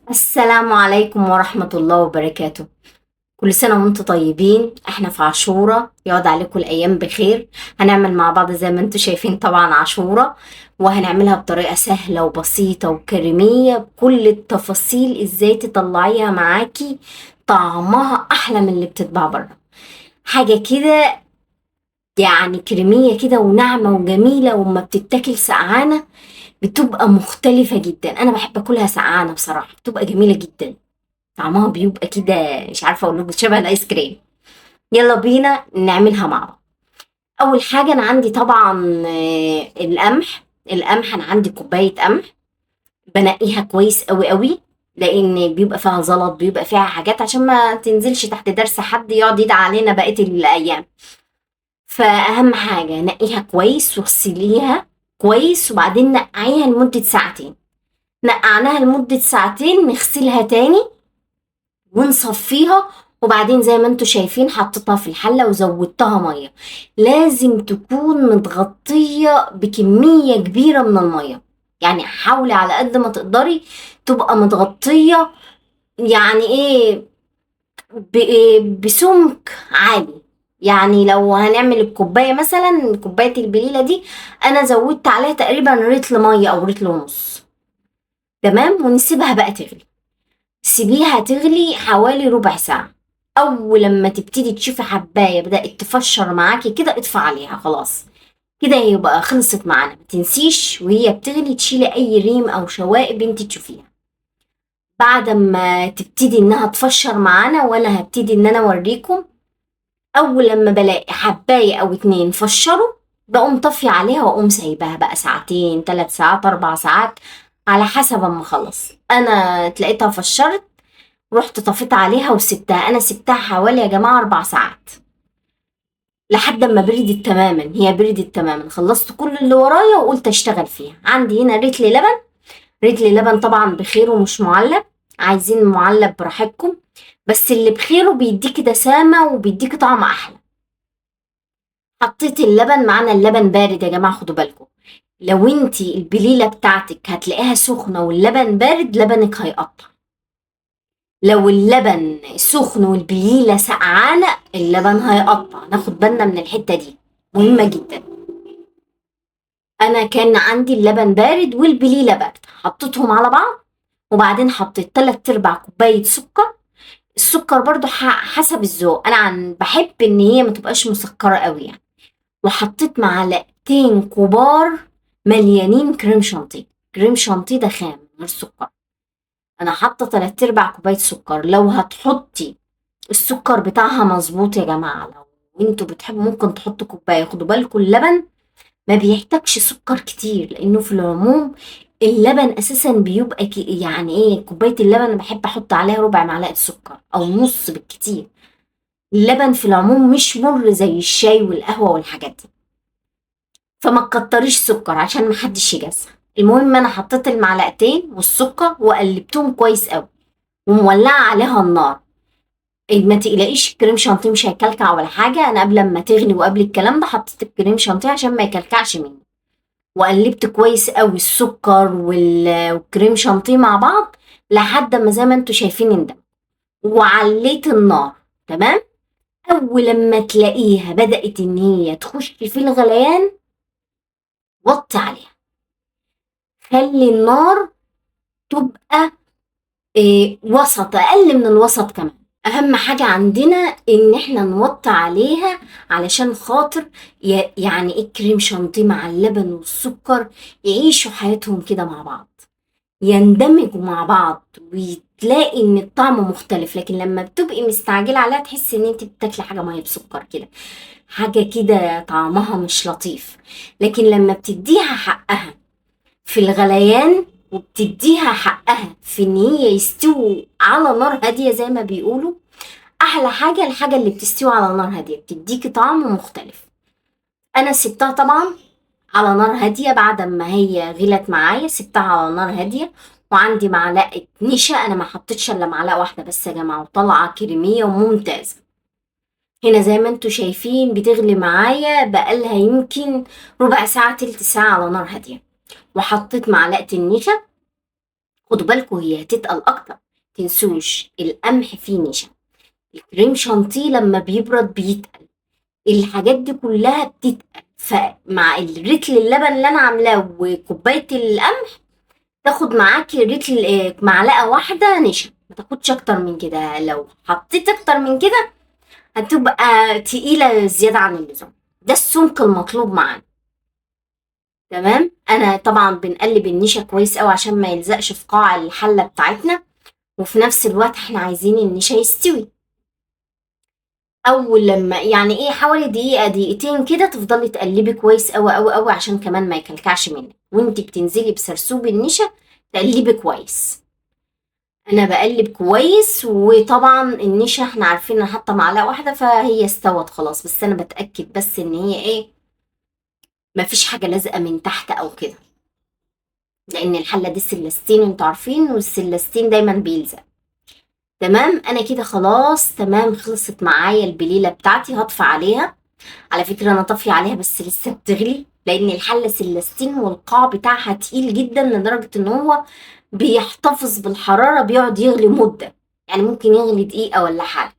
السلام عليكم ورحمة الله وبركاته. كل سنة وانتم طيبين. احنا في عاشورة، يقعد عليكم الأيام بخير. هنعمل مع بعض زي ما انتم شايفين طبعا عاشورة، وهنعملها بطريقة سهلة وبسيطة وكريمية بكل التفاصيل، ازاي تطلعيها معاكي طعمها أحلى من اللي بتتباع بره. حاجة كده يعني كريمية كده وناعمة وجميلة، وما بتتاكل سقعانة بتبقى مختلفة جدا. أنا بحب أكلها سقعانة بصراحة، بتبقى جميلة جدا. طعمها بيبقى كده مش عارفة اقول لكم شبه الايس كريم. يلا بينا نعملها مع بعض. اول حاجة انا عندي طبعا القمح انا عندي كوباية قمح. بنقيها كويس قوي قوي، لان بيبقى فيها زلط، بيبقى فيها حاجات عشان ما تنزلش تحت درس حد يقعد يدعي علينا بقية الايام. فاهم حاجة، نقيها كويس واغسليها كويس، وبعدين نقعيها لمدة ساعتين. نقعناها لمدة ساعتين نغسلها تاني ونصفيها. وبعدين زي ما انتوا شايفين حطيتها في الحلة وزودتها مية. لازم تكون متغطية بكمية كبيرة من المية، يعني حاولي على قد ما تقدري تبقى متغطية. يعني ايه؟ بسمك عالي. يعني لو هنعمل الكوباية مثلا، كوباية البليلة دي انا زودت عليها تقريبا رتل مية او رتل ونص. تمام، ونسيبها بقى تغلي. سيبيها تغلي حوالي ربع ساعة. أول لما تبتدي تشوفي حباية بدأت تفشر معاكي كده اطفي عليها خلاص. كده يبقى خلصت معانا. متنسيش وهي بتغلي تشيلي أي ريم أو شوائب انت تشوفيها. بعد ما تبتدي انها تفشر معانا، وانا هبتدي ان انا اوريكم. اول لما بلاقي حباية او اتنين فشروا، بقوم طفي عليها واقوم سايباها بقى ساعتين 3 ساعات 4 ساعات، على حسب اما اخلص. انا تلاقيتها فشرت، رحت طفيت عليها وسبتها. انا سبتها حوالي يا جماعة 4 ساعات لحد ما بردت تماما. هي بردت تماما، خلصت كل اللي ورايا وقلت اشتغل فيها. عندي هنا رتل لبن. رتل لبن طبعا بخير ومش معلب، عايزين معلب براحتكم، بس اللي بخيره بيديكي دسامة وبيديكي طعم احلى. حطيت اللبن معانا. اللبن بارد يا جماعة، خدوا بالكم. لو انتي البليلة بتاعتك هتلاقيها سخنة واللبن بارد، لبنك هيقطع. لو اللبن سخن والبليلة سقعانة، اللبن هيقطع. ناخد بالنا من الحتة دي، مهمة جدا. انا كان عندي اللبن بارد والبليلة بارد، حطيتهم على بعض. وبعدين حطيت 3/4 كوباية سكر. السكر برضو حسب الذوق. انا بحب ان هي ما تبقاش مسكرة قوي يعني. وحطيت معلقتين كبار مليانين كريم شانتيه. كريم شانتيه ده خام من غير سكر. انا حاطه 3/4 كوبايه سكر. لو هتحطي السكر بتاعها مظبوط يا جماعة، لو انتوا بتحبوا ممكن تحطوا كوباية. خدوا بالكم اللبن ما بيحتاجش سكر كتير، لانه في العموم اللبن اساسا بيبقى يعني ايه، كوباية اللبن انا بحب احط عليها ربع معلقة سكر او نص بالكتير. اللبن في العموم مش مر زي الشاي والقهوة والحاجات دي، فما تكتريش سكر عشان محدش يجزع. المهم انا حطيت المعلقتين والسكر وقلبتهم كويس قوي، ومولعة عليها النار. ما تقلقيش الكريم شانتيه مش هيكلكع ولا حاجه. انا قبل ما تغلي وقبل الكلام ده حطيت الكريم شانتيه عشان ما يكلكعش مني. وقلبت كويس قوي السكر والكريم شانتيه مع بعض لحد ما زي ما انتوا شايفين اندمج. وعليت النار. تمام. اول لما تلاقيها بدأت ان هي تخش في الغليان، وطي عليها. خلي النار تبقى وسط، اقل من الوسط كمان. اهم حاجة عندنا ان احنا نوطي عليها علشان خاطر يعني ايه الكريم شانتيه مع اللبن والسكر يعيشوا حياتهم كده مع بعض، يندمجوا مع بعض، وتلاقي ان الطعم مختلف. لكن لما بتبقي مستعجلة عليها تحسي ان انت بتاكلي حاجة مية بسكر كده، حاجة كده طعمها مش لطيف. لكن لما بتديها حقها في الغليان، وبتديها حقها في ان هي يستووا على نار هادية زي ما بيقولوا. احلى حاجة الحاجة اللي بتستوي على نار هادية بتديكي طعم مختلف. انا سبتها طبعا على نار هادية. بعد ما هي غلت معايا سبتها على نار هادية. وعندي معلقة نشا، انا ما حطيتش الا معلقة واحدة بس يا جماعة، وطالعة كريمية وممتازة. هنا زي ما انتوا شايفين بتغلي معايا بقالها يمكن ربع ساعة تلت ساعة على نار هادية. وحطيت معلقة النشا خدوا بالكم هي هتتقل اكتر. تنسوش القمح فيه نشا، الكريم شانتيه لما بيبرد بيتقل، الحاجات دي كلها بتتقل. فمع الرتل اللبن اللي انا عاملاه وكوبايه القمح تاخد معاكي رتل معلقه واحده نشا، ما تاخدش اكتر من كده. لو حطيت اكتر من كده هتبقى تقيله زياده عن اللزوم. ده السمك المطلوب معانا. تمام. انا طبعا بنقلب النشا كويس قوي عشان ما يلزقش في قاع الحله بتاعتنا، وفي نفس الوقت احنا عايزين النشا يستوي. اول لما يعني ايه حوالي دقيقه دقيقتين كده تفضلي تقلبي كويس قوي قوي قوي عشان كمان ما يكلكعش منك، وانت بتنزلي بسرسوب النشا تقلبي كويس. انا بقلب كويس، وطبعا النشا احنا عارفين ان حاطه معلقه واحده فهي استوت خلاص، بس انا بتاكد بس ان هي ايه مفيش حاجه لازقه من تحت او كده، لان الحله دي سلستين انتوا عارفين، والسلستين دايما بيلزق. تمام. انا كده خلاص تمام، خلصت معايا البليله بتاعتي. هطفي عليها. على فكره انا طافيه عليها بس لسه بتغلي، لان الحله سلستين والقاع بتاعها تقيل جدا لدرجه ان هو بيحتفظ بالحراره، بيقعد يغلي مده، يعني ممكن يغلي دقيقه ولا حاجه.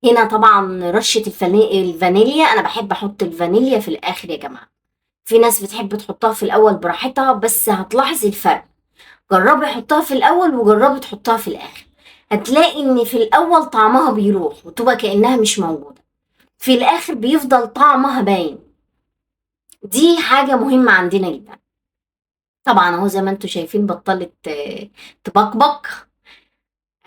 هنا طبعا رشه الفانيليا، انا بحب احط الفانيليا في الاخر يا جماعه. في ناس بتحب تحطها في الاول براحتها، بس هتلاحظي الفرق. جربي حطها في الاول وجربي تحطها في الاخر، هتلاقي ان في الاول طعمها بيروح وتبقى كأنها مش موجودة، في الاخر بيفضل طعمها باين. دي حاجة مهمة عندنا جدا. طبعا اهو زي ما انتوا شايفين بطلت تبقبق.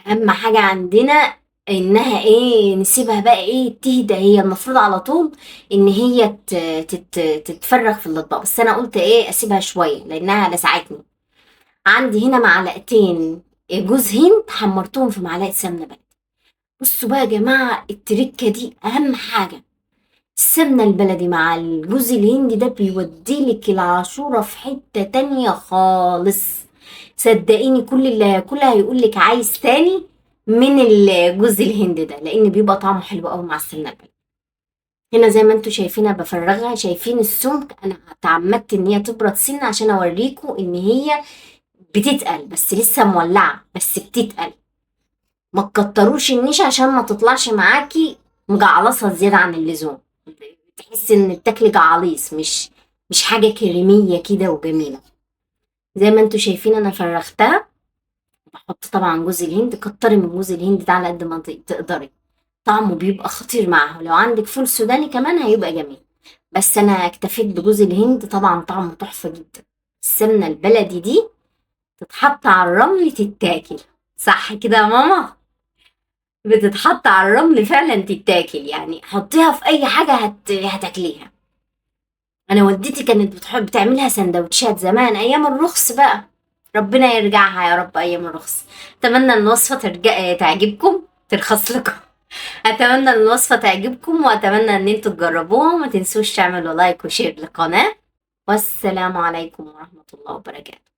اهم حاجة عندنا انها ايه نسيبها بقى ايه تهدى. هي المفروض على طول ان هي تتفرغ في الاطباق، بس انا قلت ايه اسيبها شوية لانها لسعتني. عندي هنا معلقتين جوز هند حمرتهم في معلقة سمنة بلدي. بصوا بقى يا جماعة التركة دي أهم حاجة. السمنة البلدي مع الجوز الهندي ده بيوديلك العاشورة في حتة تانية خالص. صدقيني كل اللي هياكلها هيقولك عايز تاني من الجوز الهند ده، لأن بيبقى طعمه حلو أوي مع السمنة البلدي. هنا زي ما انتوا شايفينها بفرغها، شايفين السمك. أنا اتعمدت إن هي تبرد سنة عشان أوريكم إن هي بتتقل، بس لسه مولعة بس بتتقل. ما تكتروش النشا عشان ما تطلعش معاكي مجعلصة زيادة عن اللزوم، تحس ان بتاكلي جعاليص، مش حاجة كريمية كده وجميلة. زي ما انتوا شايفين انا فرختها. بحط طبعا جوز الهند، كتري من جوز الهند ده على قد ما تقدري، طعمه بيبقى خطير معاه. لو عندك فول سوداني كمان هيبقى جميل، بس انا اكتفيت بجوز الهند. طبعا طعمه تحفة جدا. السمنة البلدي دي تتحط على الرمل تتاكل. صح كده يا ماما؟ بتتحط على الرمل فعلا تتاكل، يعني حطيها في اي حاجة هتاكليها. انا والدتي كانت بتحب تعملها سندوتشات زمان ايام الرخص بقى. ربنا يرجعها يا رب ايام الرخص. اتمنى ان الوصفة تعجبكم، ترخص لكم. اتمنى ان الوصفة تعجبكم، واتمنى ان انتوا تجربوها، وما تنسوش تعملوا لايك وشير للقناة. والسلام عليكم ورحمة الله وبركاته.